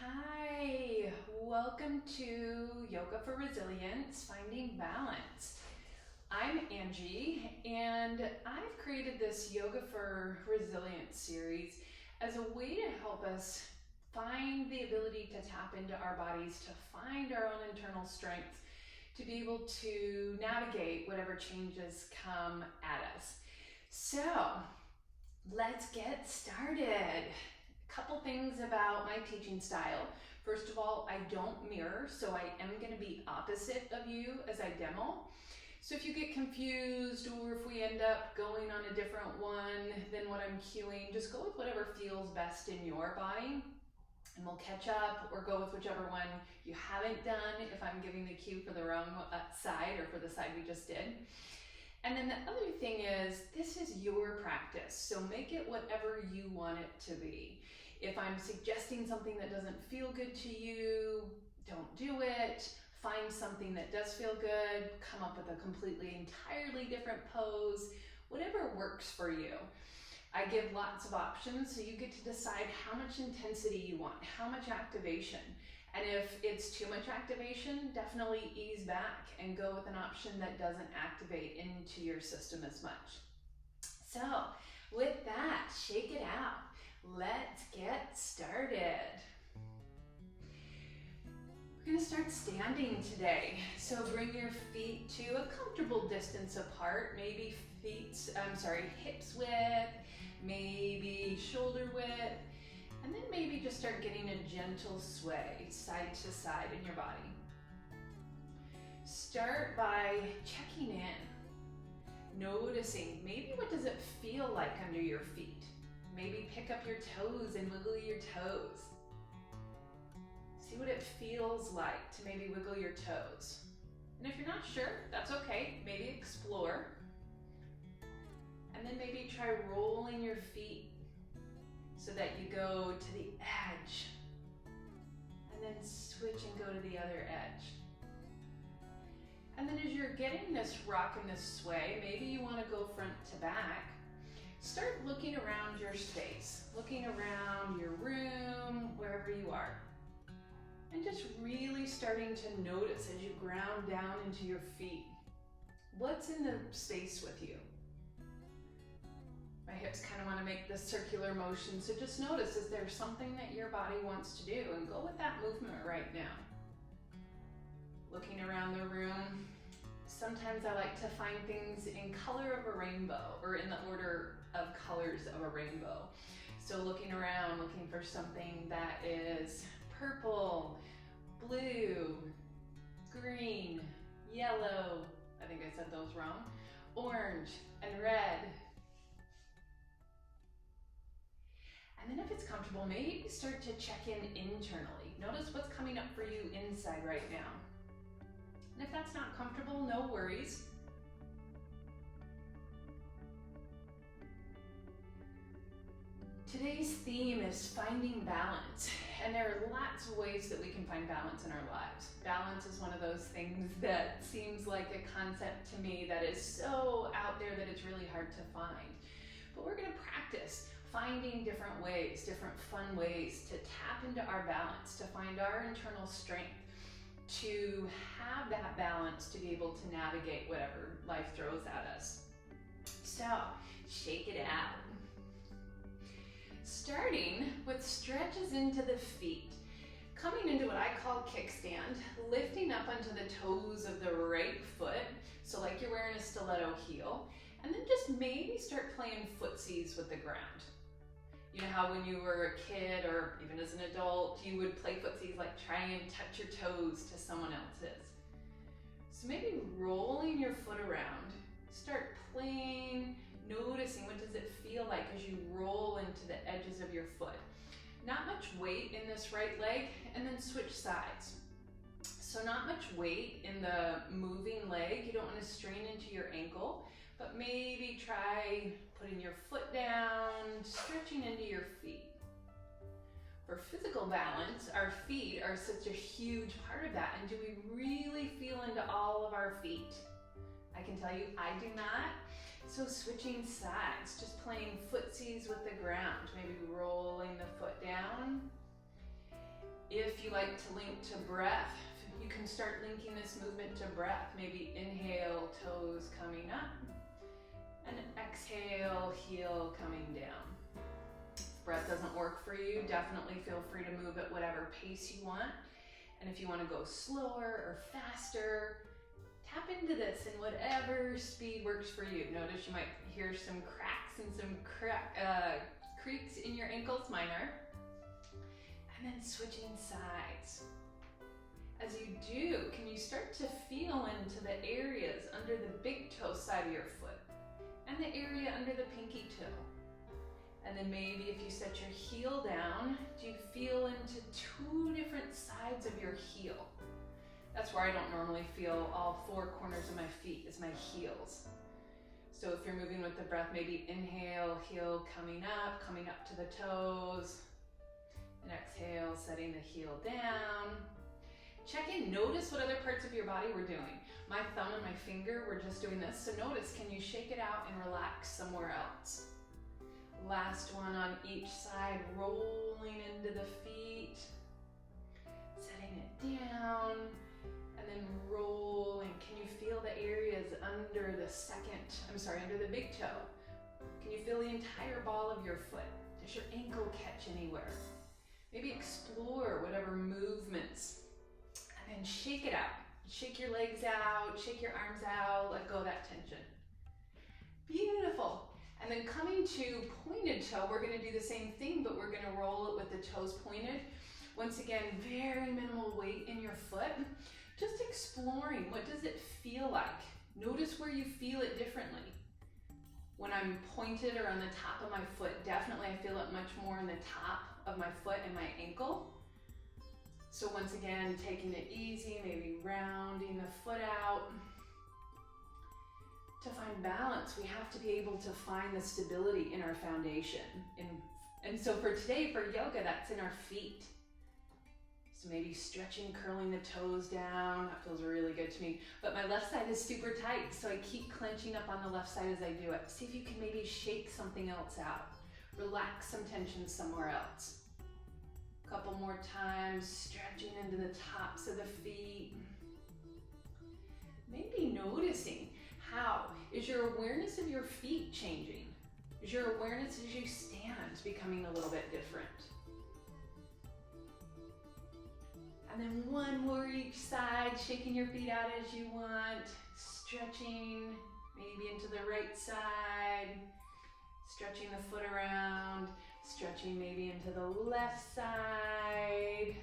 Hi, welcome to Yoga for Resilience, Finding Balance. I'm Angie, and I've created this Yoga for Resilience series as a way to help us find the ability to tap into our bodies, to find our own internal strength, to be able to navigate whatever changes come at us. So, let's get started. Couple things about my teaching style. First of all, I don't mirror, so I am going to be opposite of you as I demo. So if you get confused or if we end up going on a different one than what I'm cueing, just go with whatever feels best in your body and we'll catch up or go with whichever one you haven't done if I'm giving the cue for the wrong side or for the side we just did. And then the other thing is, this is your practice, so make it whatever you want it to be. If I'm suggesting something that doesn't feel good to you, don't do it. Find something that does feel good, come up with a completely, entirely different pose, whatever works for you. I give lots of options, so you get to decide how much intensity you want, how much activation. And if it's too much activation, definitely ease back and go with an option that doesn't activate into your system as much. So with that, shake it out. Let's get started. We're gonna start standing today. So bring your feet to a comfortable distance apart, maybe hips width, maybe shoulder width. And then maybe just start getting a gentle sway side to side in your body. Start by checking in, noticing maybe what does it feel like under your feet. Maybe pick up your toes and wiggle your toes. See what it feels like to maybe wiggle your toes. And if you're not sure, that's okay. Maybe explore. And then maybe try rolling your feet so that you go to the edge and then switch and go to the other edge. And then as you're getting this rock and this sway, maybe you want to go front to back. Start looking around your space, looking around your room, wherever you are. And just really starting to notice as you ground down into your feet, what's in the space with you? My hips kind of want to make this circular motion, so just notice, is there something that your body wants to do? And go with that movement right now. Looking around the room, sometimes I like to find things in color of a rainbow, or in the order of colors of a rainbow. So looking around, looking for something that is purple, blue, green, yellow, I think I said those wrong, orange, and red. And then if it's comfortable, maybe start to check in internally. Notice what's coming up for you inside right now. And if that's not comfortable, no worries. Today's theme is finding balance. And there are lots of ways that we can find balance in our lives. Balance is one of those things that seems like a concept to me that is so out there that it's really hard to find. But we're going to practice finding different ways, different fun ways to tap into our balance, to find our internal strength, to have that balance to be able to navigate whatever life throws at us. So, shake it out. Starting with stretches into the feet. Coming into what I call kickstand, lifting up onto the toes of the right foot, so like you're wearing a stiletto heel, and then just maybe start playing footsies with the ground. You know how when you were a kid or even as an adult, you would play footsies, like try and touch your toes to someone else's. So maybe rolling your foot around, start playing, noticing what does it feel like as you roll into the edges of your foot. Not much weight in this right leg, and then switch sides. So not much weight in the moving leg, you don't want to strain into your ankle, but maybe try putting your foot down, stretching into your feet. For physical balance, our feet are such a huge part of that. And do we really feel into all of our feet? I can tell you I do not. So switching sides, just playing footsies with the ground, maybe rolling the foot down If you like to link to breath, you can start linking this movement to breath. Maybe inhale, toes coming up, and exhale, heel coming down. If breath doesn't work for you, definitely feel free to move at whatever pace you want. And if you want to go slower or faster, tap into this in whatever speed works for you. Notice you might hear some cracks and some creaks in your ankles, mine are. And then switching sides. As you do, can you start to feel into the areas under the big toe side of your foot and the area under the pinky toe? And then maybe if you set your heel down, do you feel into two different sides of your heel? That's where I don't normally feel all four corners of my feet, is my heels. So if you're moving with the breath, maybe inhale, heel coming up to the toes. And exhale, setting the heel down. Check in, notice what other parts of your body we're doing. My thumb and my finger, we're just doing this. So notice, can you shake it out and relax somewhere else? Last one on each side, rolling into the feet, setting it down, and then rolling. Can you feel the areas under the big toe? Can you feel the entire ball of your foot? Does your ankle catch anywhere? Maybe explore whatever movements, and then shake it out. Shake your legs out, shake your arms out, let go of that tension. Beautiful. And then coming to pointed toe, we're gonna do the same thing, but we're gonna roll it with the toes pointed. Once again, very minimal weight in your foot. Just exploring, what does it feel like? Notice where you feel it differently. When I'm pointed or on the top of my foot, definitely I feel it much more in the top of my foot and my ankle. So once again, taking it easy, maybe rounding the foot out. To find balance, we have to be able to find the stability in our foundation. And so for today, for yoga, that's in our feet. So maybe stretching, curling the toes down, that feels really good to me. But my left side is super tight, so I keep clenching up on the left side as I do it. See if you can maybe shake something else out. Relax some tension somewhere else. A couple more times, stretching into the tops of the feet. Maybe noticing, how is your awareness of your feet changing? Is your awareness as you stand becoming a little bit different? And then one more each side, shaking your feet out as you want, stretching maybe into the right side, stretching the foot around, stretching maybe into the left side.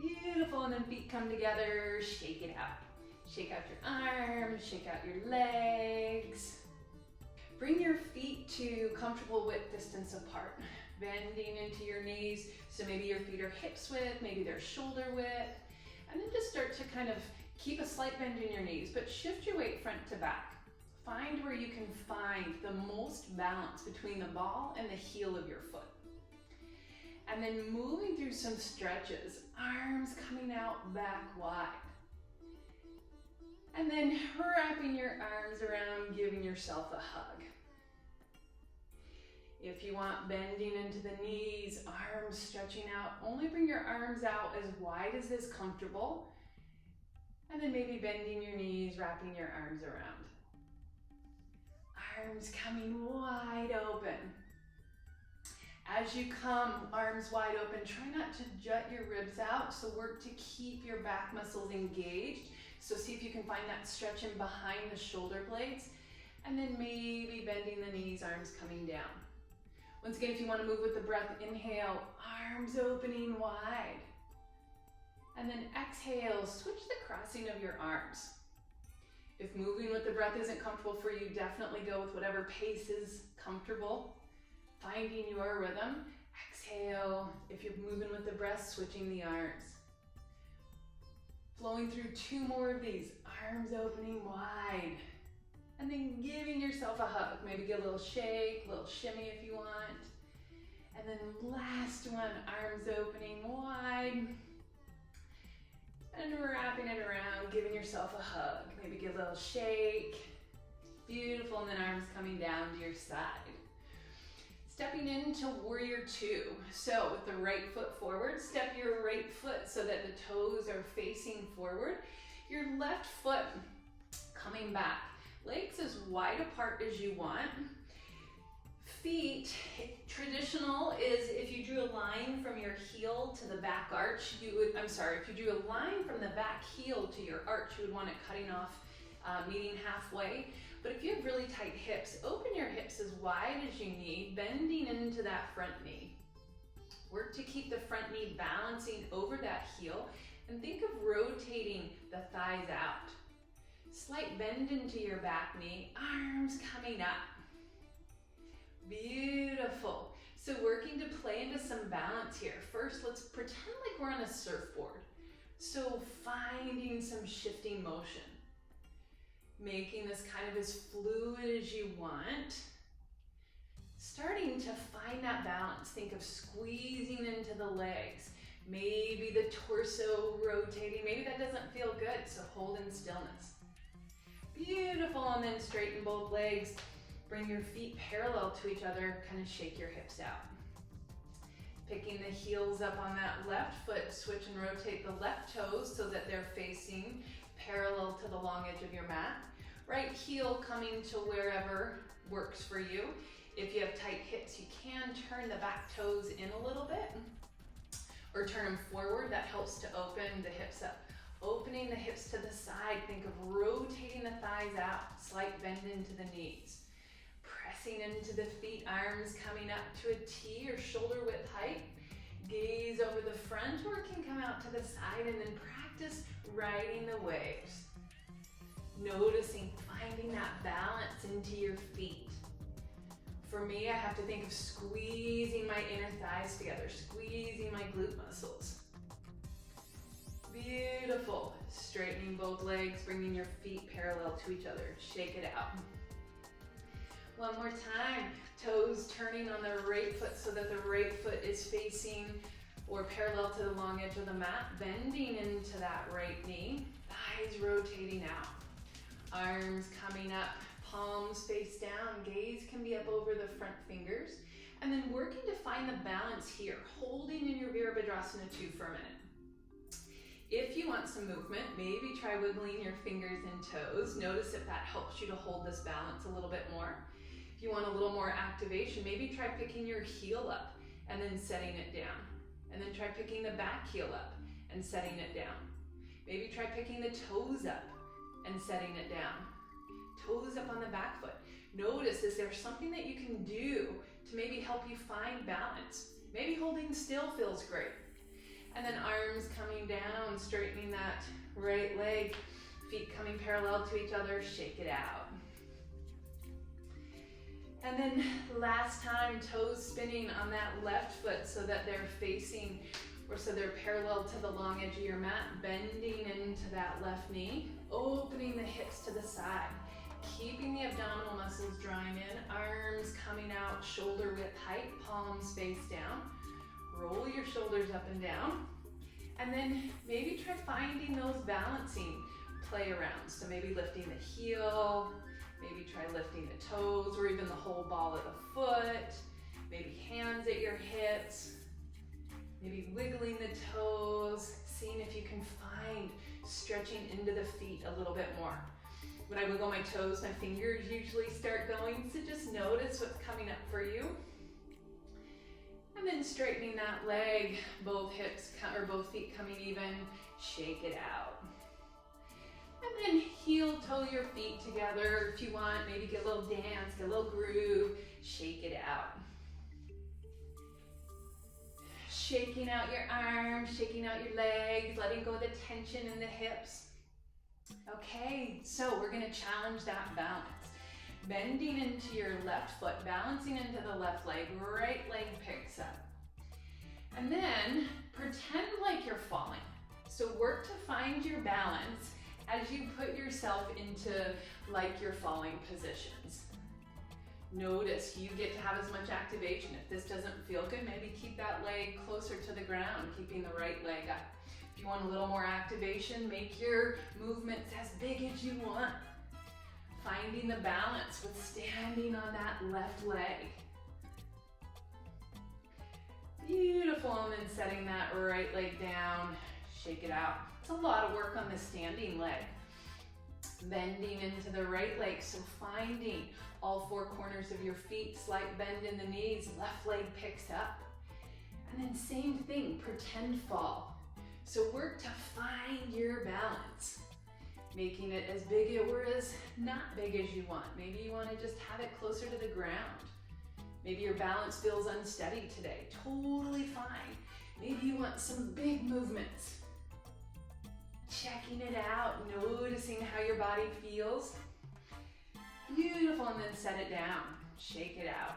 Beautiful, and then feet come together, shake it out. Shake out your arms, shake out your legs. Bring your feet to comfortable width distance apart. Bending into your knees, so maybe your feet are hips width, maybe they're shoulder width. And then just start to kind of keep a slight bend in your knees, but shift your weight front to back. Find where you can find the most balance between the ball and the heel of your foot. And then moving through some stretches, arms coming out back wide. And then wrapping your arms around, giving yourself a hug. If you want, bending into the knees, arms stretching out, only bring your arms out as wide as is comfortable. And then maybe bending your knees, wrapping your arms around. Arms coming wide open. As you come, arms wide open, try not to jut your ribs out, so work to keep your back muscles engaged. So see if you can find that stretch in behind the shoulder blades, and then maybe bending the knees, arms coming down. Once again, if you want to move with the breath, inhale, arms opening wide. And then exhale, switch the crossing of your arms. If moving with the breath isn't comfortable for you, definitely go with whatever pace is comfortable. Finding your rhythm. Exhale, if you're moving with the breath, switching the arms. Flowing through two more of these, arms opening wide. And then giving yourself a hug. Maybe get a little shake, a little shimmy if you want. And then last one, arms opening wide. And wrapping it around, giving yourself a hug. Maybe give a little shake. Beautiful, and then arms coming down to your side. Stepping into warrior two. So with the right foot forward, step your right foot so that the toes are facing forward. Your left foot coming back. Legs as wide apart as you want. Feet, traditional is if you drew a line from your heel to the back arch, if you drew a line from the back heel to your arch, you would want it cutting off, meeting halfway. But if you have really tight hips, open your hips as wide as you need, bending into that front knee. Work to keep the front knee balancing over that heel, and think of rotating the thighs out. Slight bend into your back knee, arms coming up. Beautiful. So working to play into some balance here. First, let's pretend like we're on a surfboard. So finding some shifting motion. Making this kind of as fluid as you want. Starting to find that balance. Think of squeezing into the legs. Maybe the torso rotating. Maybe that doesn't feel good, so hold in stillness. Beautiful, and then straighten both legs. Bring your feet parallel to each other, kind of shake your hips out. Picking the heels up on that left foot, switch and rotate the left toes so that they're facing parallel to the long edge of your mat. Right heel coming to wherever works for you. If you have tight hips, you can turn the back toes in a little bit or turn them forward. That helps to open the hips up. Opening the hips to the side, think of rotating the thighs out, slight bend into the knees. Pressing into the feet, arms coming up to a T or shoulder width height. Gaze over the front, or it can come out to the side, and then practice riding the waves. Noticing, finding that balance into your feet. For me, I have to think of squeezing my inner thighs together, squeezing my glute muscles. Beautiful. Straightening both legs, bringing your feet parallel to each other. Shake it out. One more time. Toes turning on the right foot so that the right foot is facing or parallel to the long edge of the mat. Bending into that right knee. Thighs rotating out. Arms coming up. Palms face down. Gaze can be up over the front fingers. And then working to find the balance here. Holding in your Virabhadrasana 2 for a minute. If you want some movement, maybe try wiggling your fingers and toes. Notice if that helps you to hold this balance a little bit more. If you want a little more activation, maybe try picking your heel up and then setting it down. And then try picking the back heel up and setting it down. Maybe try picking the toes up and setting it down. Toes up on the back foot. Notice, is there something that you can do to maybe help you find balance? Maybe holding still feels great. And then arms coming down, straightening that right leg, feet coming parallel to each other, shake it out. And then last time, toes spinning on that left foot so that they're facing, or so they're parallel to the long edge of your mat, bending into that left knee, opening the hips to the side, keeping the abdominal muscles drawing in, arms coming out, shoulder width height, palms face down. Roll your shoulders up and down. And then maybe try finding those balancing play arounds. So maybe lifting the heel, maybe try lifting the toes or even the whole ball of the foot. Maybe hands at your hips. Maybe wiggling the toes, seeing if you can find stretching into the feet a little bit more. When I wiggle my toes, my fingers usually start going, so just notice what's coming up for you. And then straightening that leg, both hips or both feet coming even, shake it out. And then heel toe your feet together. If you want, maybe get a little dance, get a little groove, shake it out. Shaking out your arms, shaking out your legs, letting go of the tension in the hips. Okay, so we're gonna challenge that balance. Bending into your left foot, balancing into the left leg, right leg picks up. And then pretend like you're falling. So work to find your balance as you put yourself into like you're falling positions. Notice you get to have as much activation. If this doesn't feel good, maybe keep that leg closer to the ground, keeping the right leg up. If you want a little more activation, make your movements as big as you want. Finding the balance with standing on that left leg. Beautiful, and then setting that right leg down, shake it out. It's a lot of work on the standing leg. Bending into the right leg, so finding all four corners of your feet, slight bend in the knees, left leg picks up. And then same thing, pretend fall. So work to find your balance, making it as big or as not big as you want. Maybe you want to just have it closer to the ground. Maybe your balance feels unsteady today, totally fine. Maybe you want some big movements. Checking it out, noticing how your body feels. Beautiful, and then set it down, shake it out.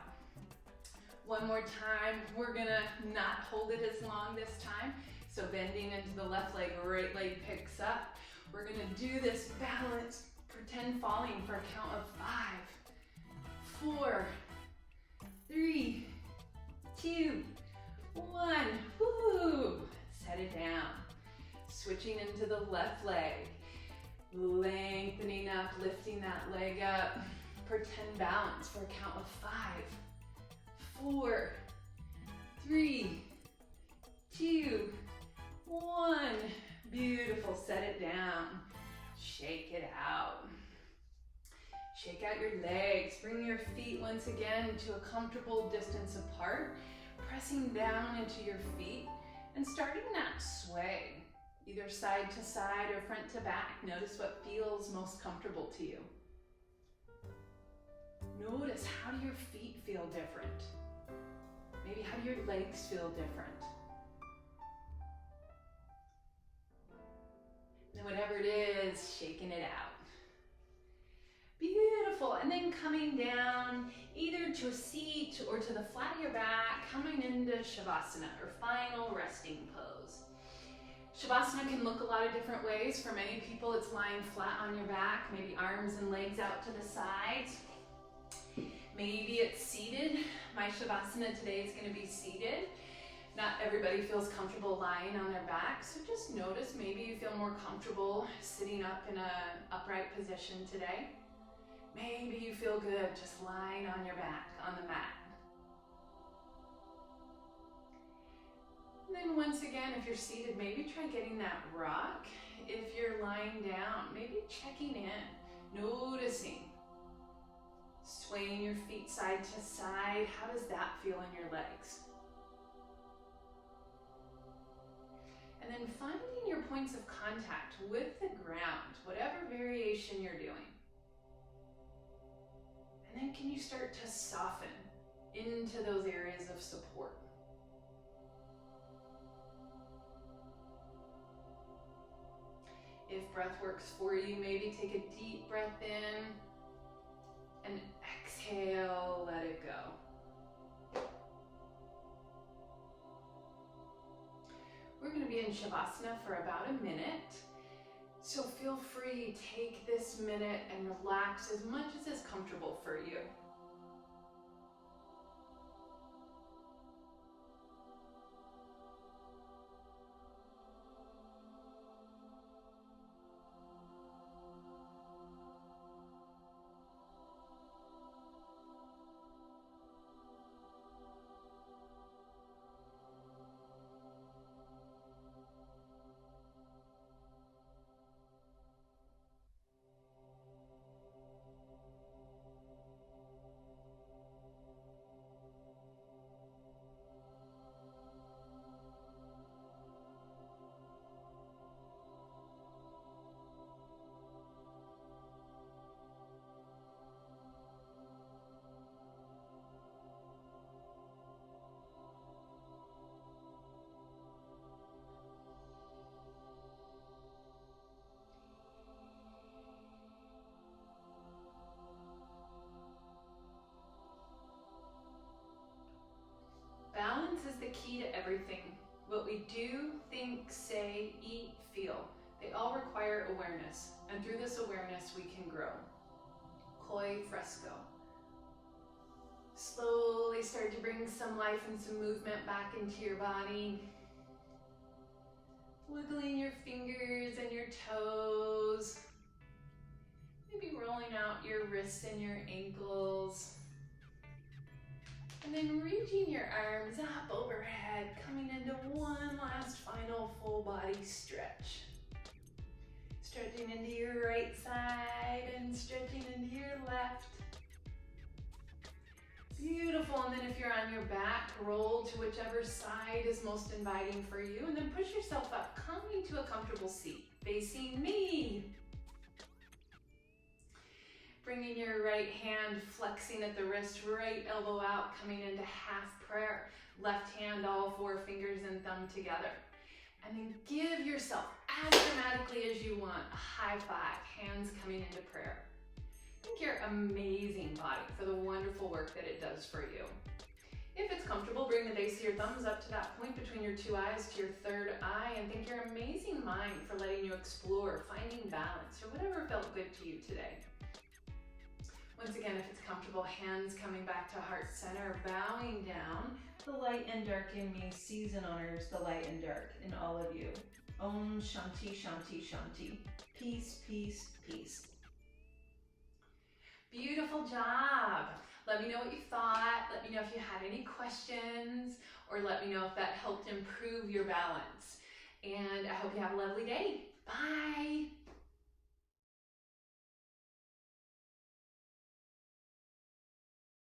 One more time, we're gonna not hold it as long this time. So bending into the left leg, right leg picks up. We're gonna do this balance, pretend falling for a count of 5, 4, 3, 2, 1. Woo! Set it down. Switching into the left leg. Lengthening up, lifting that leg up. Pretend balance for a count of 5, 4, 3, 2, 1. Beautiful. Set it down. Shake it out. Shake out your legs. Bring your feet once again to a comfortable distance apart. Pressing down into your feet and starting that sway, either side to side or front to back. Notice what feels most comfortable to you. Notice, how do your feet feel different? Maybe how do your legs feel different? And whatever it is, shaking it out. Beautiful, and then coming down either to a seat or to the flat of your back, coming into Shavasana, or final resting pose. Shavasana can look a lot of different ways. For many people, it's lying flat on your back, maybe arms and legs out to the sides. Maybe it's seated. My Shavasana today is going to be seated. Not everybody feels comfortable lying on their back, so just notice, maybe you feel more comfortable sitting up in an upright position today. Maybe you feel good just lying on your back on the mat. And then once again, if you're seated, maybe try getting that rock. If you're lying down, maybe checking in, noticing. Swaying your feet side to side. How does that feel in your legs? And then finding your points of contact with the ground, whatever variation you're doing. And then can you start to soften into those areas of support? If breath works for you, maybe take a deep breath in and exhale, let it go. We're going to be in Shavasana for about a minute. So feel free, take this minute and relax as much as is comfortable for you. Balance is the key to everything. What we do, think, say, eat, feel, they all require awareness. And through this awareness, we can grow. Koi fresco. Slowly start to bring some life and some movement back into your body. Wiggling your fingers and your toes. Maybe rolling out your wrists and your ankles. And then then reaching your arms up overhead, coming into one last final full body stretch. Stretching into your right side and stretching into your left. Beautiful, and then if you're on your back, roll to whichever side is most inviting for you, and then push yourself up, coming to a comfortable seat, facing me. Bringing your right hand, flexing at the wrist, right elbow out, coming into half prayer. Left hand, all four fingers and thumb together. And then give yourself, as dramatically as you want, a high five, hands coming into prayer. Thank your amazing body for the wonderful work that it does for you. If it's comfortable, bring the base of your thumbs up to that point between your two eyes to your third eye, and thank your amazing mind for letting you explore, finding balance, or whatever felt good to you today. Once again, if it's comfortable, hands coming back to heart center, bowing down. The light and dark in me sees and honors the light and dark in all of you. Om Shanti Shanti Shanti. Peace, peace, peace. Beautiful job. Let me know what you thought. Let me know if you had any questions, or let me know if that helped improve your balance. And I hope you have a lovely day. Bye.